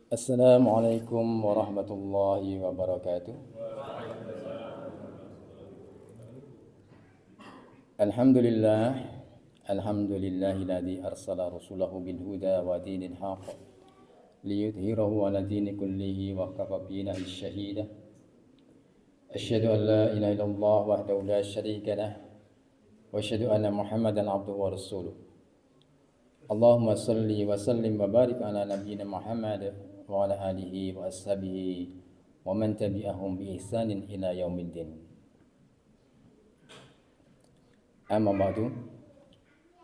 Assalamualaikum warahmatullahi wabarakatuh. Alhamdulillah, alhamdulillahilladzi arsala rasulahu bil huda wa dinil haqq liyudhhirahu 'ala dini kullihi wa kafa billahi syahida. Asyhadu an la ilaha illallah wahdahu la syarika lah wa asyhadu anna Muhammadan 'abduhu wa rasuluh. Allahumma salli wa sallim wa barik ala nabiyyina Muhammad wa ala alihi wa ashabihi wa man tabi'ahum bi ihsanin ila yaumiddin. Amma ba'du.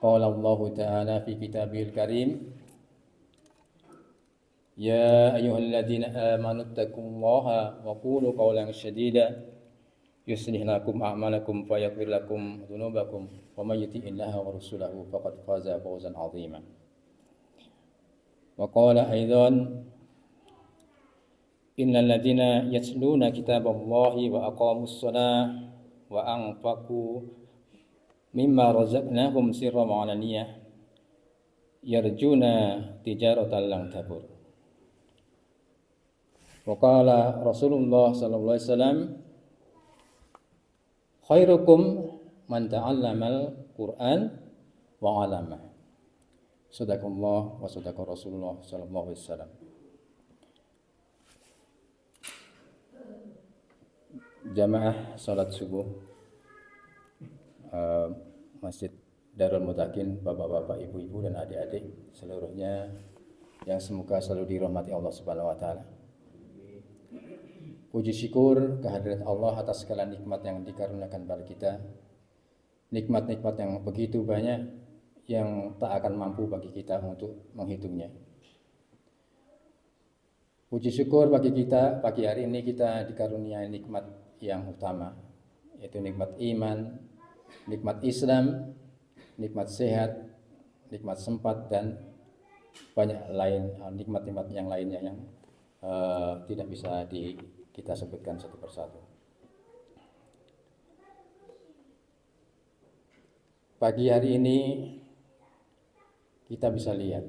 Qala Allah Ta'ala fi kitabihil karim, ya ayyuhalladzina amanu taqullaha wa qulu qawlan sadida yuslih lakum a'malakum wa yaghfir lakum dzunubakum wa may yuti'illaha wa rasulahu faqad faza fawzan 'azima. Wa qala aidan, innal ladzina yatluna kitaballahi wa aqamus shalah wa anfaqu mimma razaqnahum sirran wa 'alaniyah yarjuna tijaratan lan tabur. Wa qala Rasulullah sallallahu alaihi wasallam, khairukum man ta'allamal Qur'an wa 'allamah. Sadaqallah wa sadaqa Rasulullah sallallahu alaihi wasallam. Jamaah salat subuh Masjid Darul Mutakin, bapak-bapak, ibu-ibu dan adik-adik seluruhnya yang semoga selalu dirahmati Allah Subhanahu wa taala. Puji syukur kehadirat Allah atas segala nikmat yang dikaruniakan pada kita. Nikmat-nikmat yang begitu banyak yang tak akan mampu bagi kita untuk menghitungnya. Puji syukur bagi kita, pagi hari ini kita dikaruniai nikmat yang utama, yaitu nikmat iman, nikmat Islam, nikmat sehat, nikmat sempat, dan banyak lain nikmat-nikmat yang lainnya yang tidak bisa kita sebutkan satu persatu. Pagi hari ini kita bisa lihat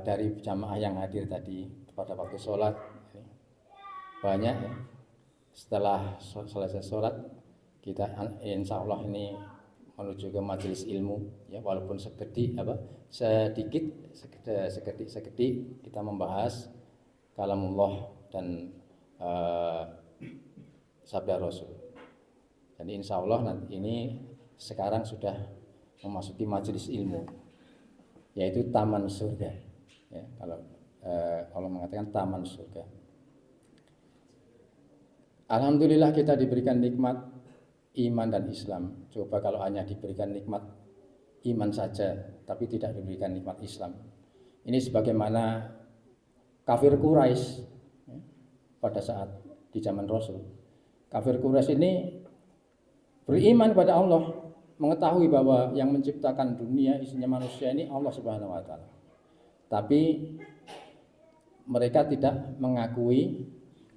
dari jamaah yang hadir tadi pada waktu sholat, banyak ya. Setelah selesai sholat, kita insya Allah ini menuju ke majelis ilmu ya, walaupun sekedik kita membahas kalamullah dan sabda Rasul. Dan insya Allah nanti ini sekarang sudah memasuki majelis ilmu, yaitu taman surga ya, kalau Allah mengatakan taman surga. Alhamdulillah kita diberikan nikmat iman dan Islam. Coba kalau hanya diberikan nikmat iman saja tapi tidak diberikan nikmat Islam, ini sebagaimana kafir Quraisy pada saat di zaman Rasul. Kafir Quraisy ini beriman pada Allah, mengetahui bahwa yang menciptakan dunia isinya manusia ini Allah Subhanahu wa taala. Tapi mereka tidak mengakui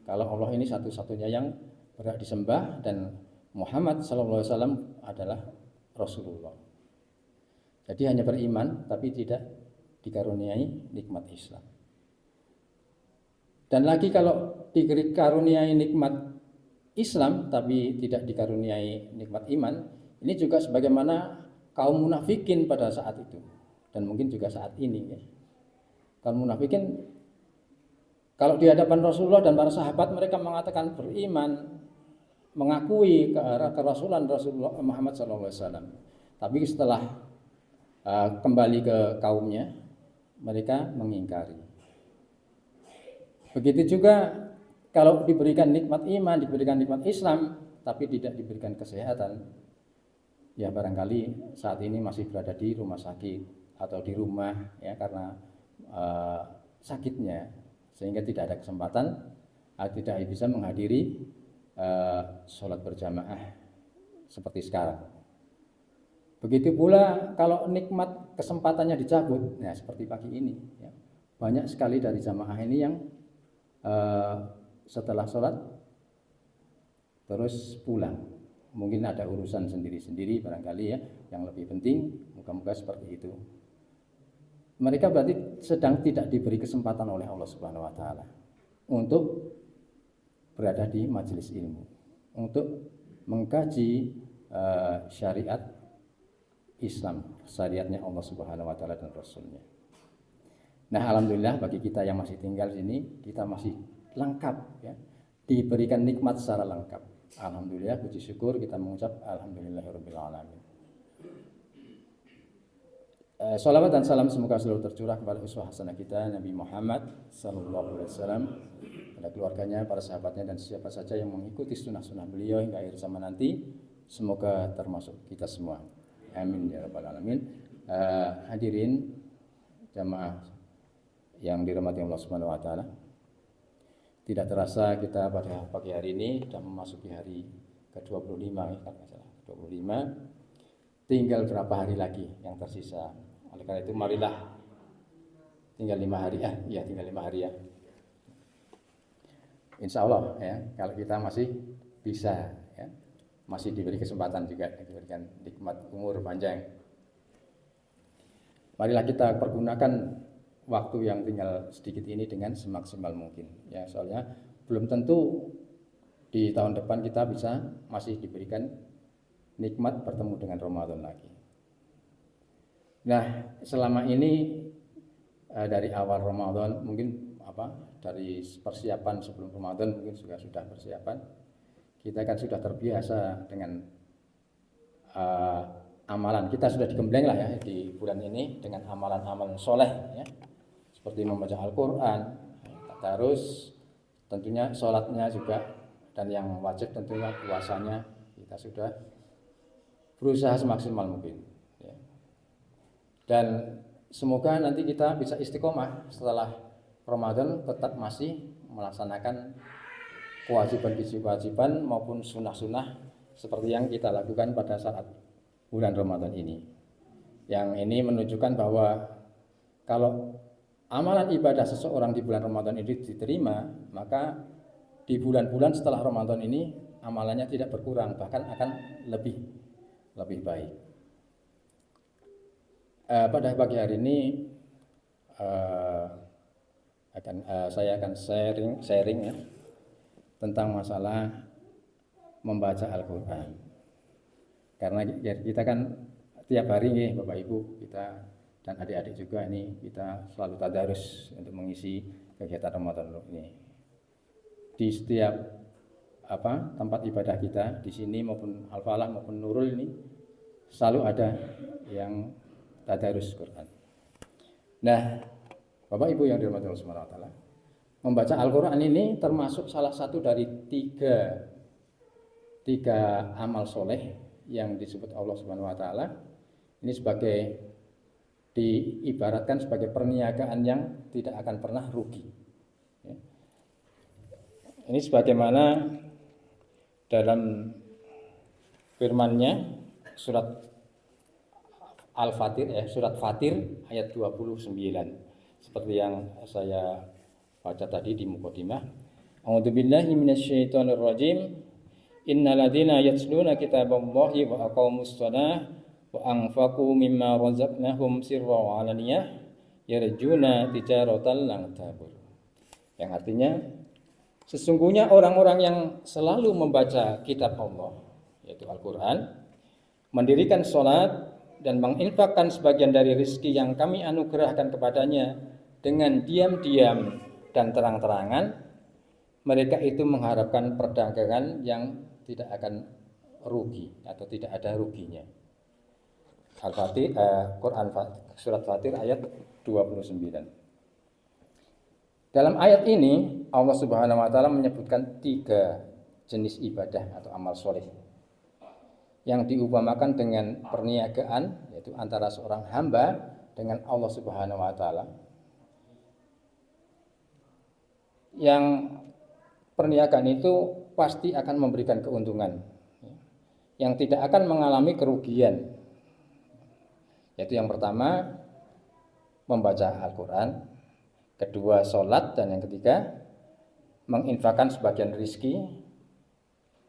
kalau Allah ini satu-satunya yang berhak disembah dan Muhammad sallallahu alaihi wasallam adalah Rasulullah. Jadi hanya beriman tapi tidak dikaruniai nikmat Islam. Dan lagi kalau dikaruniai nikmat Islam tapi tidak dikaruniai nikmat iman, ini juga sebagaimana kaum munafikin pada saat itu dan mungkin juga saat ini ya. Kaum munafikin kalau di hadapan Rasulullah dan para sahabat mereka mengatakan beriman, mengakui kerasulan Rasulullah Muhammad SAW. Tapi setelah kembali ke kaumnya, mereka mengingkari. Begitu juga kalau diberikan nikmat iman, diberikan nikmat Islam, tapi tidak diberikan kesehatan, ya barangkali saat ini masih berada di rumah sakit atau di rumah ya karena sakitnya, sehingga tidak ada kesempatan, tidak bisa menghadiri sholat berjamaah seperti sekarang. Begitu pula kalau nikmat kesempatannya dicabut, nah seperti pagi ini ya, banyak sekali dari jamaah ini yang setelah sholat terus pulang, mungkin ada urusan sendiri-sendiri barangkali ya yang lebih penting, moga-moga seperti itu. mereka berarti sedang tidak diberi kesempatan oleh Allah Subhanahu wa taala untuk berada di majelis ilmu, untuk mengkaji syariat Islam, syariatnya Allah Subhanahu wa taala dan Rasulnya. Nah, alhamdulillah bagi kita yang masih tinggal di sini, kita masih lengkap ya, diberikan nikmat secara lengkap. Alhamdulillah, puji syukur kita mengucap alhamdulillahirabbil alamin. Salawat dan salam semoga selalu tercurah kepada uswah hasanah kita Nabi Muhammad sallallahu alaihi wasallam, pada keluarganya, para sahabatnya, dan siapa saja yang mengikuti sunnah-sunnah beliau hingga akhir zaman nanti. Semoga termasuk kita semua. Amin ya rabbal alamin. Hadirin jamaah yang dirahmati Allah Subhanahu wa taala. Tidak terasa kita pada pagi hari ini sudah memasuki hari ke-25 ya, kalau tidak salah. 25. Tinggal berapa hari lagi yang tersisa. Oleh karena itu marilah tinggal 5 hari ya, tinggal 5 hari ya. Insya Allah ya, kalau kita masih bisa ya, masih diberi kesempatan juga, diberikan nikmat umur panjang. Marilah kita pergunakan waktu yang tinggal sedikit ini dengan semaksimal mungkin ya, soalnya belum tentu di tahun depan kita bisa masih diberikan nikmat bertemu dengan Ramadan lagi. Nah, selama ini dari awal Ramadan mungkin dari persiapan sebelum Ramadan mungkin sudah persiapan. Kita kan sudah terbiasa dengan amalan. Kita sudah digembleng lah ya di bulan ini dengan amalan-amalan soleh ya. Seperti membaca Al-Quran, tadarus, tentunya sholatnya juga, dan yang wajib tentunya puasanya kita sudah berusaha semaksimal mungkin ya. Dan semoga nanti kita bisa istiqomah setelah Ramadan, tetap masih melaksanakan kewajiban maupun sunnah-sunnah seperti yang kita lakukan pada saat bulan Ramadan ini. Yang ini menunjukkan bahwa kalau amalan ibadah seseorang di bulan Ramadan ini diterima, maka di bulan-bulan setelah Ramadan ini amalannya tidak berkurang, bahkan akan lebih baik. Pada pagi hari ini saya akan sharing ya, tentang masalah membaca Al-Quran. Karena kita kan tiap hari nih Bapak Ibu, kita dan adik-adik juga ini kita selalu tadarus untuk mengisi kegiatan Ramadan ini. Di setiap tempat ibadah kita di sini maupun Al-Falah maupun Nurul ini selalu ada yang tadarus Quran. Nah, Bapak Ibu yang dirahmati Allah Subhanahu wa taala, membaca Al-Quran ini termasuk salah satu dari tiga amal soleh yang disebut Allah Subhanahu wa taala. Ini diibaratkan sebagai perniagaan yang tidak akan pernah rugi. Ini sebagaimana dalam firman-Nya surat Al-Fatir surat Fatir ayat 29. Seperti yang saya baca tadi di muqaddimah. A'udzubillahi minasyaitonir rajim. Innal ladzina yatluna kitaballahi wa aqamus shalah wa anfaqu mimma razaqnahum sirran wa 'alaniyah yarjuna tijaratan lan tabur. Yang artinya sesungguhnya orang-orang yang selalu membaca kitab Allah yaitu Al-Qur'an, mendirikan salat dan menginfakkan sebagian dari rezeki yang kami anugerahkan kepadanya dengan diam-diam dan terang-terangan, mereka itu mengharapkan perdagangan yang tidak akan rugi atau tidak ada ruginya. Al-Fatir, Quran surat Fatir ayat 29. Dalam ayat ini Allah Subhanahu wa taala menyebutkan 3 jenis ibadah atau amal soleh yang diupamakan dengan perniagaan, yaitu antara seorang hamba dengan Allah Subhanahu wa taala. Yang perniagaan itu pasti akan memberikan keuntungan, yang tidak akan mengalami kerugian. Yaitu yang pertama membaca Al-Quran, kedua sholat, dan yang ketiga menginfakkan sebagian rezeki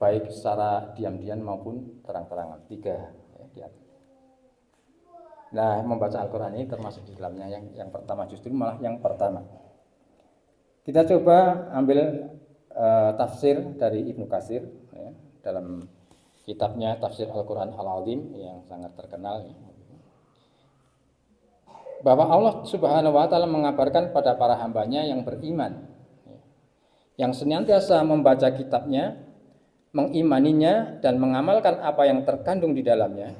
baik secara diam-diam maupun terang-terangan. 3 ya, Nah, membaca Al-Quran ini termasuk di dalamnya yang pertama, justru malah yang pertama. Kita coba ambil tafsir dari Ibnu Katsir ya, dalam kitabnya Tafsir Al-Quran Al-Azim yang sangat terkenal ya, bahwa Allah Subhanahu wa taala mengabarkan pada para hambanya yang beriman ya, yang senantiasa membaca kitabnya, mengimaninya dan mengamalkan apa yang terkandung di dalamnya.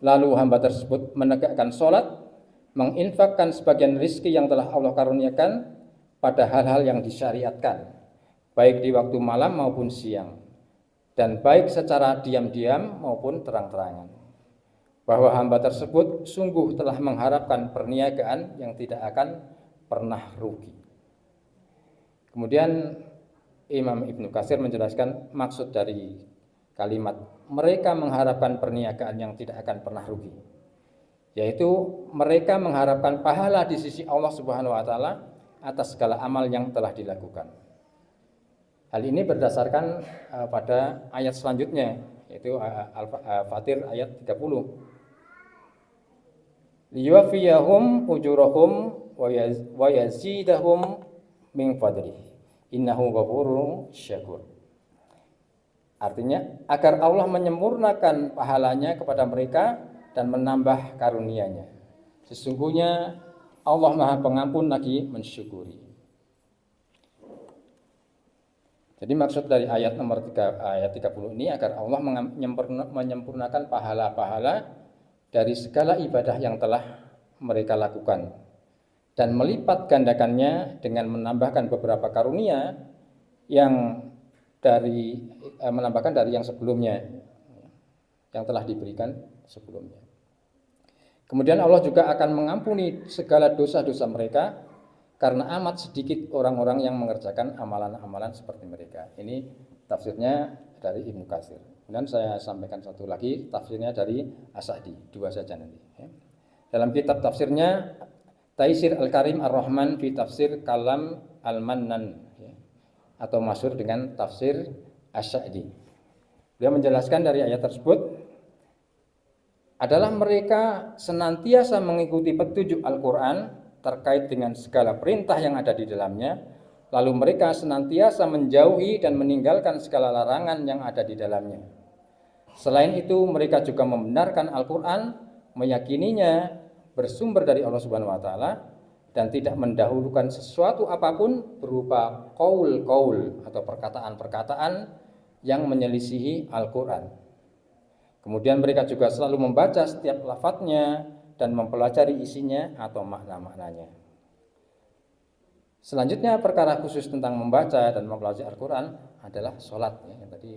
Lalu hamba tersebut menegakkan sholat, menginfakkan sebagian rizki yang telah Allah karuniakan pada hal-hal yang disyariatkan, baik di waktu malam maupun siang, dan baik secara diam-diam maupun terang-terangan. Bahwa hamba tersebut sungguh telah mengharapkan perniagaan yang tidak akan pernah rugi. Kemudian Imam Ibnu Katsir menjelaskan maksud dari kalimat mereka mengharapkan perniagaan yang tidak akan pernah rugi, yaitu mereka mengharapkan pahala di sisi Allah Subhanahu wa taala atas segala amal yang telah dilakukan. Hal ini berdasarkan pada ayat selanjutnya, yaitu Al-Fatir ayat 30. Liyuwaffiyahum ujurahum wa yazidahum min fadlih innahu ghafurun syakur. Artinya agar Allah menyempurnakan pahalanya kepada mereka dan menambah karunia-Nya. Sesungguhnya Allah Maha Pengampun lagi mensyukuri. Jadi maksud dari ayat nomor 30 ini agar Allah menyempurnakan pahala-pahala dari segala ibadah yang telah mereka lakukan dan melipat gandakannya dengan menambahkan beberapa karunia yang menambahkan dari yang sebelumnya, yang telah diberikan sebelumnya. Kemudian Allah juga akan mengampuni segala dosa-dosa mereka karena amat sedikit orang-orang yang mengerjakan amalan-amalan seperti mereka. Ini tafsirnya dari Ibnu Katsir. Dan saya sampaikan satu lagi tafsirnya dari As-Sa'di, dua saja nanti. Dalam kitab tafsirnya Taisir Al-Karim Ar-Rahman fi Tafsir Kalam Al-Mannan, atau masyhur dengan tafsir As-Sa'di. Dia menjelaskan dari ayat tersebut adalah mereka senantiasa mengikuti petunjuk Al-Quran terkait dengan segala perintah yang ada di dalamnya, lalu mereka senantiasa menjauhi dan meninggalkan segala larangan yang ada di dalamnya. Selain itu mereka juga membenarkan Al-Quran, meyakininya bersumber dari Allah Subhanahu wa taala, dan tidak mendahulukan sesuatu apapun berupa qaul atau perkataan-perkataan yang menyelisihi Al-Quran. Kemudian mereka juga selalu membaca setiap lafadznya dan mempelajari isinya atau makna-maknanya. Selanjutnya perkara khusus tentang membaca dan mempelajari Al-Quran adalah sholat. Tadi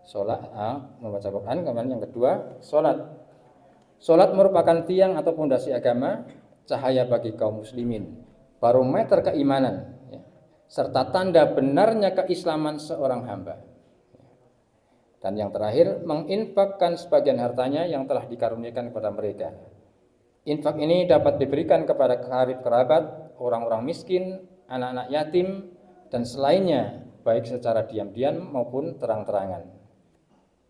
sholat, membaca Al-Quran. Kemudian yang kedua sholat. Sholat merupakan tiang atau pondasi agama, cahaya bagi kaum muslimin, barometer keimanan, serta tanda benarnya keislaman seorang hamba. Dan yang terakhir, menginfakkan sebagian hartanya yang telah dikaruniakan kepada mereka. Infak ini dapat diberikan kepada karib kerabat, orang-orang miskin, anak-anak yatim, dan selainnya, baik secara diam-diam maupun terang-terangan.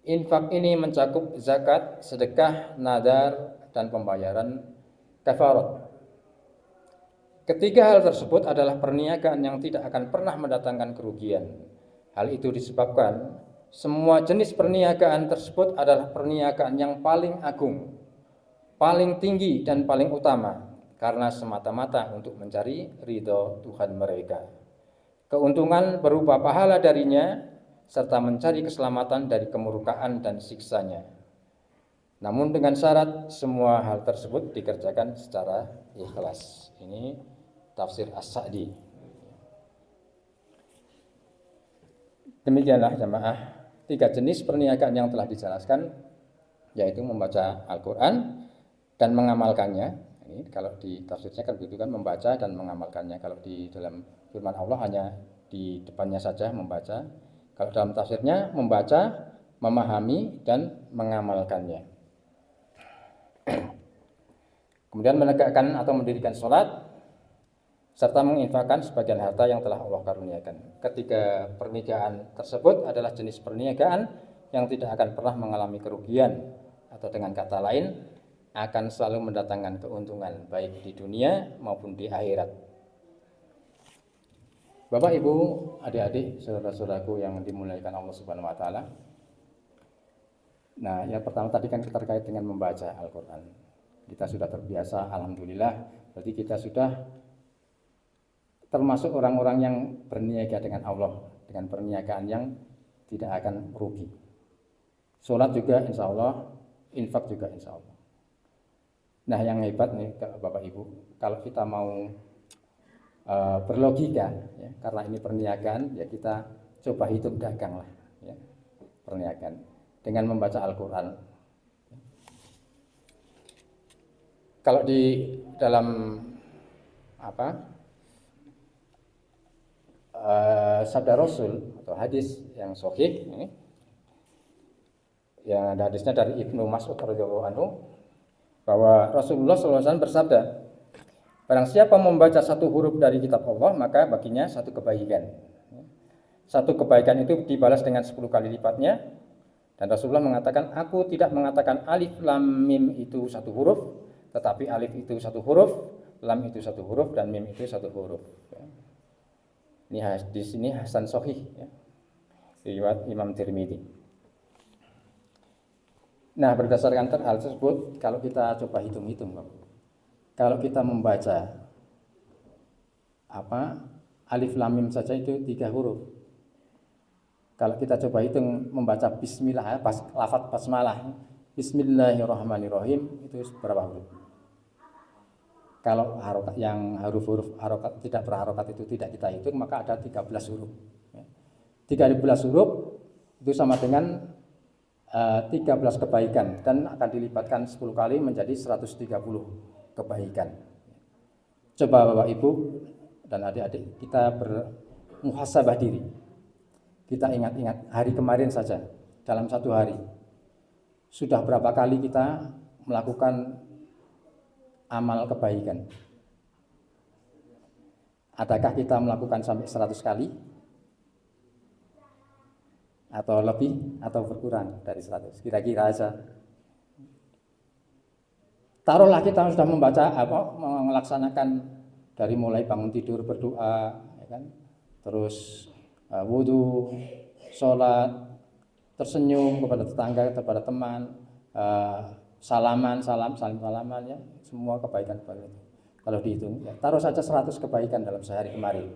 Infak ini mencakup zakat, sedekah, nadar, dan pembayaran kafarat. Ketiga hal tersebut adalah perniagaan yang tidak akan pernah mendatangkan kerugian. Hal itu disebabkan semua jenis perniagaan tersebut adalah perniagaan yang paling agung, paling tinggi dan paling utama, karena semata-mata untuk mencari ridho Tuhan mereka. Keuntungan berupa pahala darinya, serta mencari keselamatan dari kemurkaan dan siksanya. Namun dengan syarat semua hal tersebut dikerjakan secara ikhlas. Ini tafsir As-Sa'di. Demikianlah jamaah, 3 jenis perniagaan yang telah dijelaskan, yaitu membaca Al-Quran dan mengamalkannya. Ini kalau di tafsirnya kan begitu kan, membaca dan mengamalkannya. Kalau di dalam firman Allah hanya di depannya saja membaca. Kalau dalam tafsirnya membaca, memahami dan mengamalkannya. Kemudian menegakkan atau mendirikan sholat, serta menginfakkan sebagian harta yang telah Allah karuniakan. Ketiga perniagaan tersebut adalah jenis perniagaan yang tidak akan pernah mengalami kerugian, atau dengan kata lain, akan selalu mendatangkan keuntungan baik di dunia maupun di akhirat. Bapak, Ibu, adik-adik, saudara-saudaraku yang dimuliakan Allah Subhanahu wa taala. Nah, yang pertama tadi kan terkait dengan membaca Al-Qur'an. Kita sudah terbiasa, alhamdulillah, berarti kita sudah termasuk orang-orang yang berniaga dengan Allah, dengan perniagaan yang tidak akan rugi. Sholat juga insya Allah, infak juga insya Allah. Nah, yang hebat nih Bapak Ibu, kalau kita mau berlogika, ya, karena ini perniagaan, ya kita coba hitung dagang lah, ya, perniagaan dengan membaca Al-Quran. Kalau di dalam sabda Rasul atau hadis yang sahih ini, yang ada hadisnya dari Ibnu Mas'ud radhiyallahu anhu, bahwa Rasulullah SAW bersabda, barang siapa membaca satu huruf dari kitab Allah, maka baginya satu kebaikan. Satu kebaikan itu dibalas dengan 10 kali lipatnya. Dan Rasulullah mengatakan, aku tidak mengatakan alif lam mim itu satu huruf, tetapi alif itu satu huruf, lam itu satu huruf, dan mim itu satu huruf. Ini hadis ini hasan sahih, ya, riwayat Imam Tirmidzi. Nah, berdasarkan hal tersebut, kalau kita coba hitung-hitung, kalau kita membaca alif lam mim saja itu 3 huruf. Kalau kita coba hitung membaca bismillah, lafaz basmalah, bismillahirrahmanirrahim, itu berapa huruf? Kalau harokat, yang huruf-huruf harokat tidak berharokat itu tidak kita hitung, maka ada 13 huruf. 13 huruf itu sama dengan 13 kebaikan, dan akan dilipatkan 10 kali menjadi 130 kebaikan. Coba Bapak Ibu dan adik-adik kita bermuhasabah diri. Kita ingat-ingat hari kemarin saja, dalam satu hari sudah berapa kali kita melakukan amal kebaikan? Adakah kita melakukan sampai 100 kali? Atau lebih, atau berkurang dari 100, kira-kira aja. Taruhlah kita sudah membaca melaksanakan dari mulai bangun tidur berdoa, ya kan? Terus wudu, sholat, tersenyum kepada tetangga, kepada teman, saling salaman, ya, semua kebaikan itu. Kalau dihitung, ya, taruh saja 100 kebaikan dalam sehari kemarin.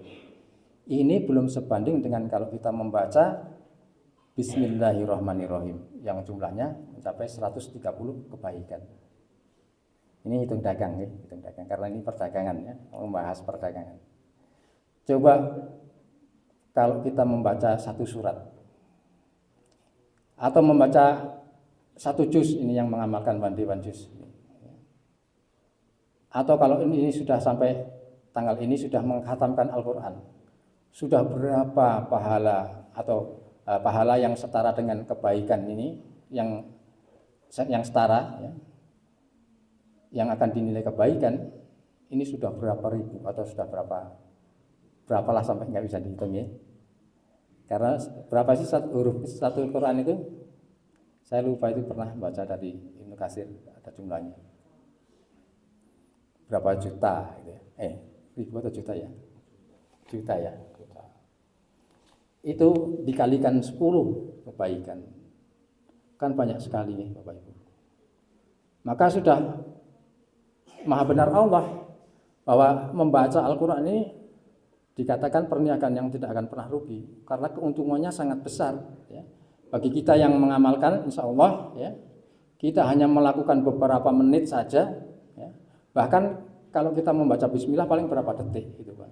Ini belum sebanding dengan kalau kita membaca Bismillahirrahmanirrahim yang jumlahnya mencapai 130 kebaikan. Ini hitung dagang, ya, hitung dagang karena ini perdagangan, ya, membahas perdagangan. Coba kalau kita membaca satu surat atau membaca satu juz, ini yang mengamalkan one juz. Atau kalau ini sudah sampai tanggal ini sudah mengkhatamkan Al-Quran, sudah berapa pahala atau pahala yang setara dengan kebaikan ini yang setara, ya, yang akan dinilai kebaikan ini sudah berapa ribu atau sudah berapalah sampai nggak bisa dihitung, ya. Karena berapa sih satu Quran itu? Saya lupa, itu pernah baca dari Ibnu Katsir, ada jumlahnya. Berapa juta gitu ya. Ribu atau juta ya? Juta ya. Itu dikalikan 10 kebaikan. Kan banyak sekali nih Bapak Ibu. Maka sudah maha benar Allah bahwa membaca Al-Quran ini dikatakan perniagaan yang tidak akan pernah rugi, karena keuntungannya sangat besar, ya. Bagi kita yang mengamalkan, insya Allah, ya, kita hanya melakukan beberapa menit saja, ya. Bahkan kalau kita membaca Bismillah paling berapa detik gitu, Pak.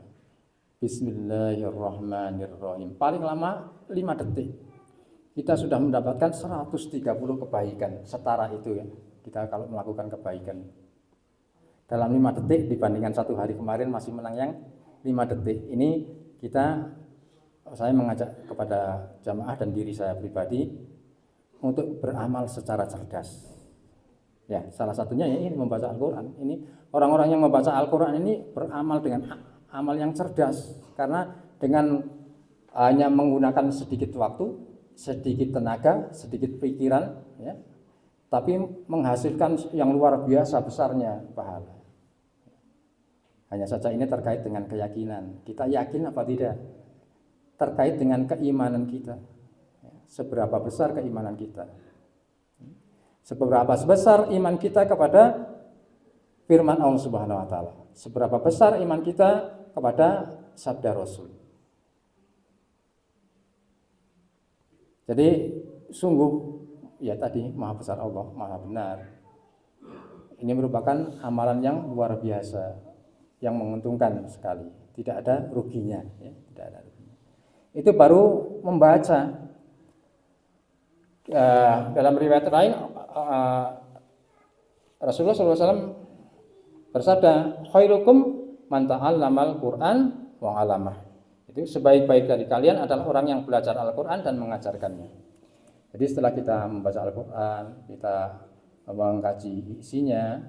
Bismillahirrahmanirrahim, paling lama 5 detik kita sudah mendapatkan 130 kebaikan. Setara itu, ya, kita kalau melakukan kebaikan dalam 5 detik dibandingkan satu hari kemarin masih menang yang 5 detik. Ini saya mengajak kepada jamaah dan diri saya pribadi untuk beramal secara cerdas. Ya, salah satunya ya ini membaca Al-Quran. Ini orang-orang yang membaca Al-Quran ini beramal dengan amal yang cerdas, karena dengan hanya menggunakan sedikit waktu, sedikit tenaga, sedikit pikiran, ya, tapi menghasilkan yang luar biasa besarnya pahala. Hanya saja ini terkait dengan keyakinan. Kita yakin apa tidak? Terkait dengan keimanan kita. Seberapa besar keimanan kita? Seberapa besar iman kita kepada firman Allah Subhanahu wa taala? Seberapa besar iman kita kepada sabda Rasul? Jadi sungguh ya tadi maha besar Allah, maha benar. Ini merupakan amalan yang luar biasa, yang menguntungkan sekali, tidak ada ruginya, ya, tidak ada ruginya. Itu baru membaca. Dalam riwayat lain Rasulullah SAW bersabda, khairukum man ta'allamal Qur'an wa 'allamah. Itu sebaik-baik dari kalian adalah orang yang belajar Al-Qur'an dan mengajarkannya. Jadi setelah kita membaca Al-Qur'an, kita mengkaji isinya,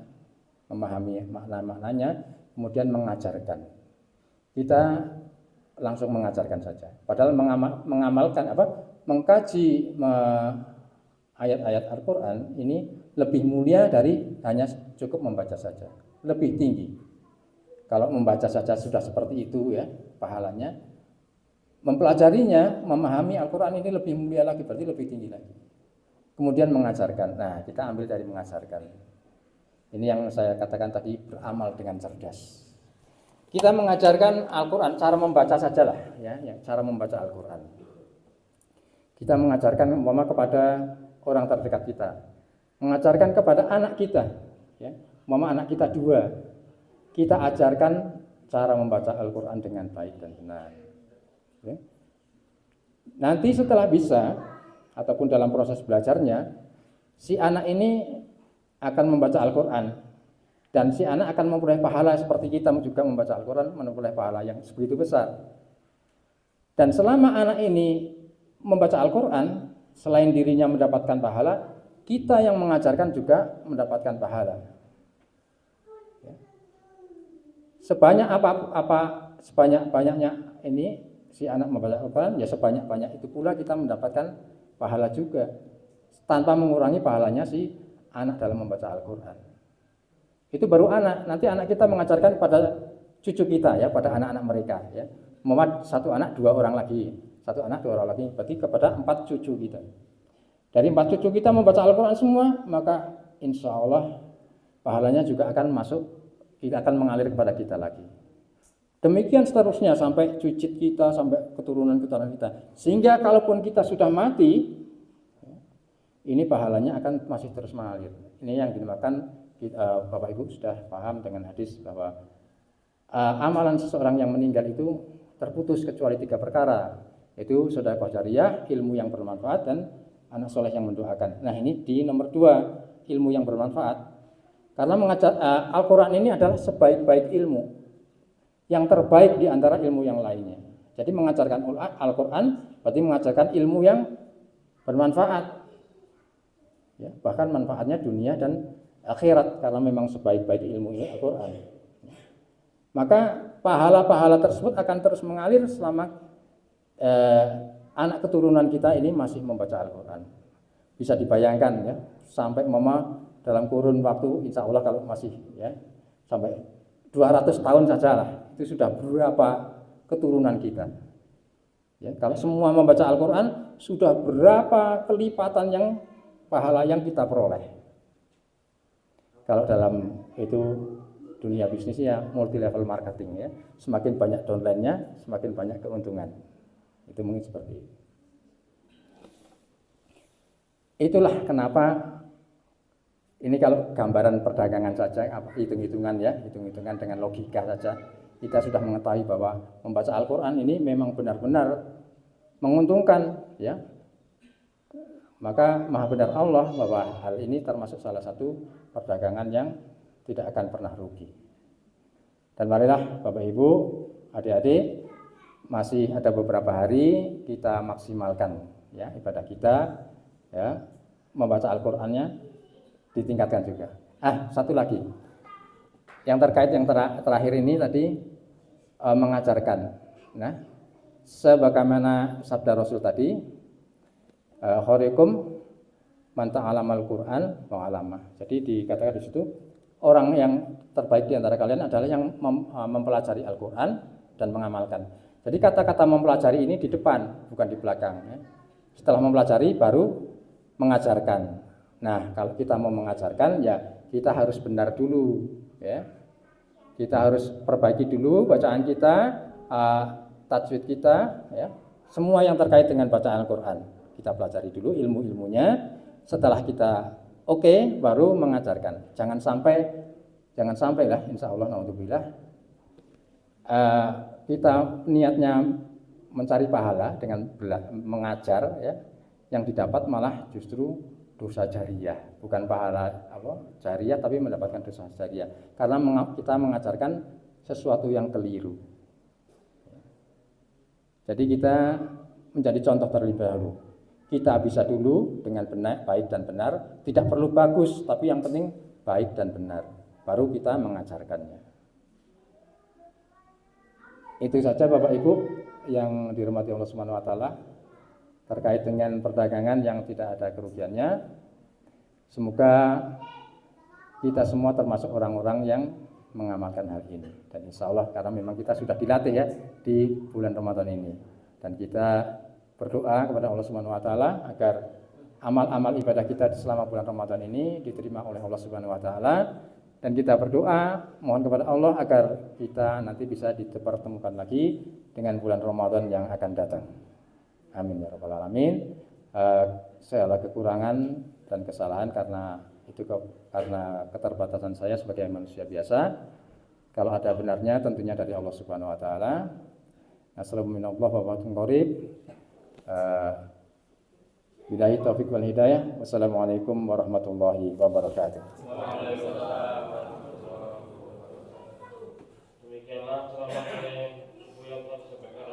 memahami makna-maknanya, kemudian mengajarkan. Kita langsung mengajarkan saja. Padahal mengamalkan mengkaji ayat-ayat Al-Qur'an ini lebih mulia dari hanya cukup membaca saja. Lebih tinggi. Kalau membaca saja sudah seperti itu ya pahalanya, mempelajarinya, memahami Al-Qur'an ini lebih mulia lagi, berarti lebih tinggi lagi. Kemudian mengajarkan. Nah, kita ambil dari mengajarkan. Ini yang saya katakan tadi, beramal dengan cerdas. Kita mengajarkan Al-Qur'an, cara membaca sajalah ya, cara membaca Al-Qur'an. Kita mengajarkan umpama kepada orang terdekat kita, mengajarkan kepada anak kita, ya, umpama anak kita 2, kita ajarkan cara membaca Al-Qur'an dengan baik dan benar. Ya. Nanti setelah bisa ataupun dalam proses belajarnya, si anak ini akan membaca Al-Qur'an dan si anak akan memperoleh pahala seperti kita juga membaca Al-Qur'an, memperoleh pahala yang sebegitu besar. Dan selama anak ini membaca Al-Qur'an, selain dirinya mendapatkan pahala, kita yang mengajarkan juga mendapatkan pahala. Ya. Sebanyak-banyaknya ini si anak membaca Al-Qur'an, ya sebanyak-banyak itu pula kita mendapatkan pahala juga, tanpa mengurangi pahalanya si anak dalam membaca Al-Qur'an. Itu baru anak. Nanti anak kita mengajarkan pada cucu kita ya, pada anak-anak mereka ya. Muhammad 1 anak 2 orang lagi, 1 anak 2 orang lagi, berarti kepada 4 cucu kita. Dari 4 cucu kita membaca Al-Qur'an semua, maka insya Allah pahalanya juga akan masuk, akan mengalir kepada kita lagi. Demikian seterusnya sampai cucu kita, sampai keturunan-keturunan kita. Sehingga kalaupun kita sudah mati, ini pahalanya akan masih terus mengalir. Ini yang dinamakan, Bapak Ibu sudah paham dengan hadis bahwa amalan seseorang yang meninggal itu terputus kecuali 3 perkara, yaitu sedekah jariyah, ilmu yang bermanfaat, dan anak soleh yang mendoakan. Nah, ini di nomor 2, ilmu yang bermanfaat. Karena mengajar Al-Qur'an ini adalah sebaik-baik ilmu, yang terbaik di antara ilmu yang lainnya. Jadi mengajarkan Al-Qur'an berarti mengajarkan ilmu yang bermanfaat. Ya, bahkan manfaatnya dunia dan akhirat, karena memang sebaik-baik ilmu ini Al-Qur'an. Maka pahala-pahala tersebut akan terus mengalir selama anak keturunan kita ini masih membaca Al-Qur'an. Bisa dibayangkan ya, sampai dalam kurun waktu insya Allah kalau masih ya sampai 200 tahun saja lah, itu sudah berapa keturunan kita. Ya, kalau semua membaca Al-Qur'an, sudah berapa kelipatan yang pahala yang kita peroleh. Kalau dalam itu dunia bisnisnya multi level marketing ya, semakin banyak downline-nya, semakin banyak keuntungan. Itu mungkin seperti itu. Itulah kenapa ini kalau gambaran perdagangan saja, hitung-hitungan ya, hitung-hitungan dengan logika saja, kita sudah mengetahui bahwa membaca Al-Qur'an ini memang benar-benar menguntungkan ya. Maka maha benar Allah bahwa hal ini termasuk salah satu perdagangan yang tidak akan pernah rugi. Dan marilah Bapak Ibu, adik-adik, masih ada beberapa hari kita maksimalkan ya ibadah kita ya, membaca Al-Qur'annya ditingkatkan juga. Satu lagi. Yang terkait yang terakhir ini tadi mengajarkan. Nah, sebagaimana sabda Rasul tadi, khairukum man ta'alamal Qur'an wa 'allamah. Jadi dikatakan di situ orang yang terbaik di antara kalian adalah yang mempelajari Al-Qur'an dan mengamalkan. Jadi kata-kata mempelajari ini di depan, bukan di belakang ya. Setelah mempelajari baru mengajarkan. Nah, kalau kita mau mengajarkan ya kita harus benar dulu ya. Kita harus perbaiki dulu bacaan kita, tajwid kita ya. Semua yang terkait dengan bacaan Al-Qur'an. Kita pelajari dulu ilmu-ilmunya. Setelah kita oke, baru mengajarkan. Jangan sampai lah, insya Allah, naudzubillah, kita niatnya mencari pahala dengan mengajar, ya, yang didapat malah justru dosa jariyah, bukan pahala jariyah, tapi mendapatkan dosa jariyah, karena kita mengajarkan sesuatu yang keliru. Jadi kita menjadi contoh terlebih dahulu. Kita bisa dulu dengan benar, baik dan benar, tidak perlu bagus, tapi yang penting baik dan benar. Baru kita mengajarkannya. Itu saja Bapak Ibu yang dirahmati Allah Subhanahu wa taala terkait dengan perdagangan yang tidak ada kerugiannya. Semoga kita semua termasuk orang-orang yang mengamalkan hal ini. Dan insya Allah karena memang kita sudah dilatih ya di bulan Ramadan ini. Dan kita berdoa kepada Allah Subhanahu wa taala agar amal-amal ibadah kita selama bulan Ramadan ini diterima oleh Allah Subhanahu wa taala, dan kita berdoa mohon kepada Allah agar kita nanti bisa dipertemukan lagi dengan bulan Ramadan yang akan datang. Amin ya rabbal alamin. Segala kekurangan dan kesalahan karena keterbatasan saya sebagai manusia biasa. Kalau ada benarnya tentunya dari Allah Subhanahu wa taala. Assalamualaikum warahmatullahi wabarakatuh. Billahi taufiq wal hidayah. Wassalamualaikum warahmatullahi wabarakatuh.